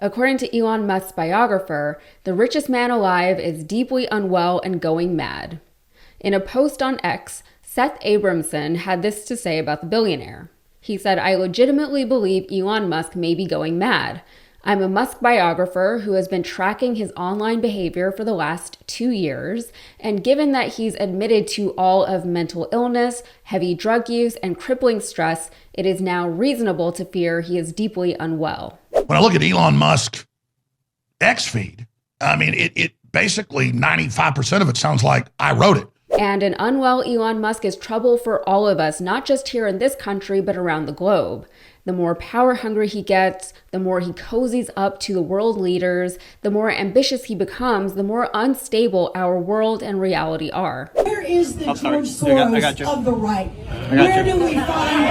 According to Elon Musk's biographer, the richest man alive is deeply unwell and going mad. In a post on X, Seth Abramson had this to say about the billionaire. He said, "I legitimately believe Elon Musk may be going mad. I'm a Musk biographer who has been tracking his online behavior for the last 2 years, and given that he's admitted to all of mental illness, heavy drug use, and crippling stress, it is now reasonable to fear he is deeply unwell." When I look at Elon Musk X feed, I mean, it basically 95% of it sounds like I wrote it. And an unwell Elon Musk is trouble for all of us, not just here in this country, but around the globe. The more power hungry he gets, the more he cozies up to the world leaders, the more ambitious he becomes, the more unstable our world and reality are. Where is the George Soros of the right? Where do we find the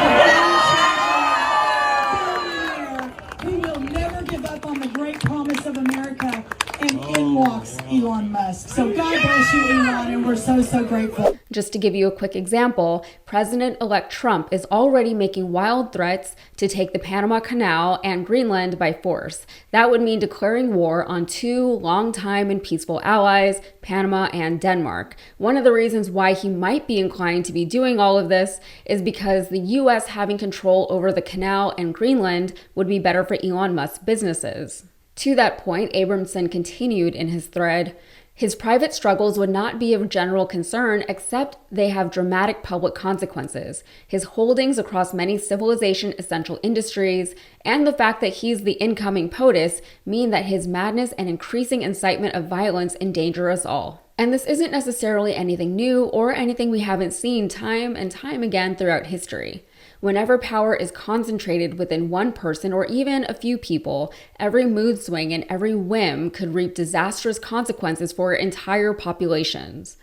billionaire who will never give up on the great promise of America? And in walks Elon Musk. So God bless you, Elon, and we're so grateful. Just to give you a quick example, President-elect Trump is already making wild threats to take the Panama Canal and Greenland by force. That would mean declaring war on 2 longtime and peaceful allies, Panama and Denmark. One of the reasons why he might be inclined to be doing all of this is because the U.S. having control over the canal and Greenland would be better for Elon Musk's businesses. To that point, Abramson continued in his thread, "His private struggles would not be of general concern except they have dramatic public consequences. His holdings across many civilization-essential industries and the fact that he's the incoming POTUS mean that his madness and increasing incitement of violence endanger us all." And this isn't necessarily anything new or anything we haven't seen time and time again throughout history. Whenever power is concentrated within one person or even a few people, every mood swing and every whim could reap disastrous consequences for entire populations.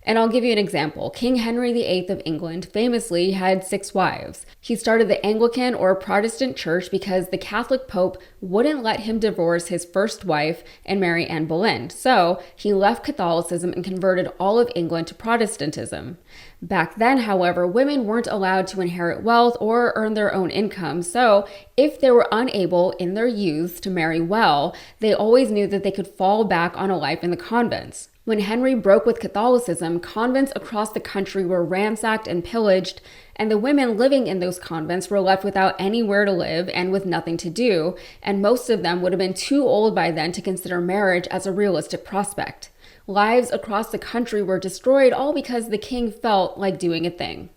And I'll give you an example. King Henry VIII of England famously had 6 wives. He started the Anglican or Protestant church because the Catholic Pope wouldn't let him divorce his first wife and marry Anne Boleyn. So he left Catholicism and converted all of England to Protestantism. Back then, however, women weren't allowed to inherit wealth or earn their own income. So if they were unable in their youth to marry well, they always knew that they could fall back on a life in the convents. When Henry broke with Catholicism, convents across the country were ransacked and pillaged, and the women living in those convents were left without anywhere to live and with nothing to do, and most of them would have been too old by then to consider marriage as a realistic prospect. Lives across the country were destroyed all because the king felt like doing a thing.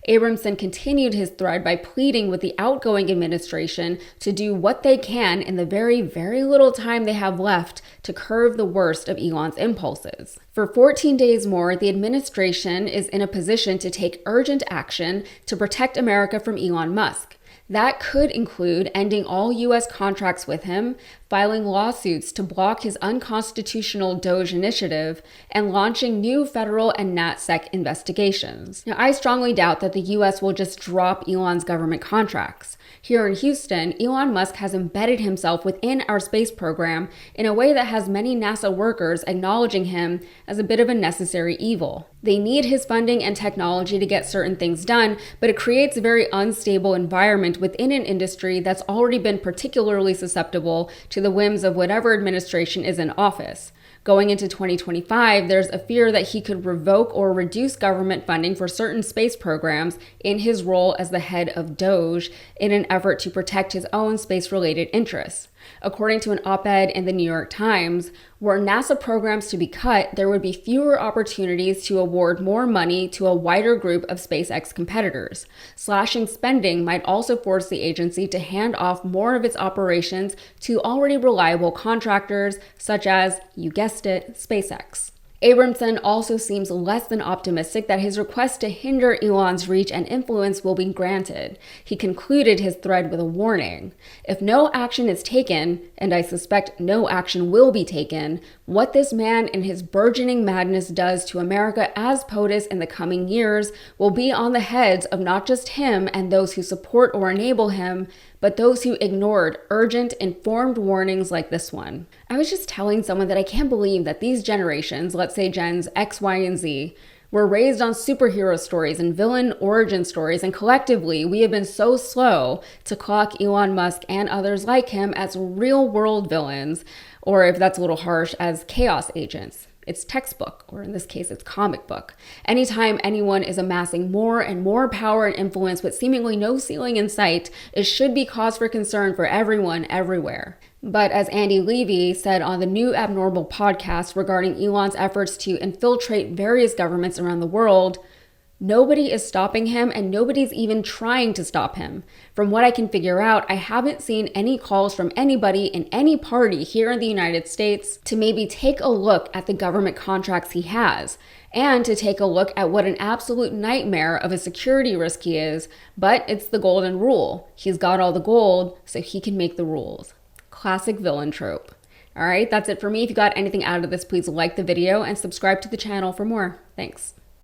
Abramson continued his thread by pleading with the outgoing administration to do what they can in the very, very little time they have left to curb the worst of Elon's impulses. For 14 days more, the administration is in a position to take urgent action to protect America from Elon Musk. That could include ending all U.S. contracts with him, filing lawsuits to block his unconstitutional DOGE initiative, and launching new federal and NatSec investigations. Now, I strongly doubt that the U.S. will just drop Elon's government contracts. Here in Houston, Elon Musk has embedded himself within our space program in a way that has many NASA workers acknowledging him as a bit of a necessary evil. They need his funding and technology to get certain things done, but it creates a very unstable environment within an industry that's already been particularly susceptible to the whims of whatever administration is in office. Going into 2025, there's a fear that he could revoke or reduce government funding for certain space programs in his role as the head of DOGE in an effort to protect his own space-related interests. According to an op-ed in the New York Times, were NASA programs to be cut, there would be fewer opportunities to award more money to a wider group of SpaceX competitors. Slashing spending might also force the agency to hand off more of its operations to already reliable contractors, such as, you guessed it, SpaceX. Abramson also seems less than optimistic that his request to hinder Elon's reach and influence will be granted. He concluded his thread with a warning. If no action is taken, and I suspect no action will be taken, what this man in his burgeoning madness does to America as POTUS in the coming years will be on the heads of not just him and those who support or enable him, but those who ignored urgent, informed warnings like this one. I was just telling someone that I can't believe that these generations, let's say Gens X, Y, and Z, We're raised on superhero stories and villain origin stories, and collectively, we have been so slow to clock Elon Musk and others like him as real-world villains, or if that's a little harsh, as chaos agents. It's textbook, or in this case, it's comic book. Anytime anyone is amassing more and more power and influence with seemingly no ceiling in sight, it should be cause for concern for everyone, everywhere. But as Andy Levy said on the New Abnormal podcast regarding Elon's efforts to infiltrate various governments around the world, nobody is stopping him and nobody's even trying to stop him. From what I can figure out, I haven't seen any calls from anybody in any party here in the United States to maybe take a look at the government contracts he has and to take a look at what an absolute nightmare of a security risk he is. But it's the golden rule. He's got all the gold, so he can make the rules. Classic villain trope. All right, that's it for me. If you got anything out of this, please like the video and subscribe to the channel for more. Thanks.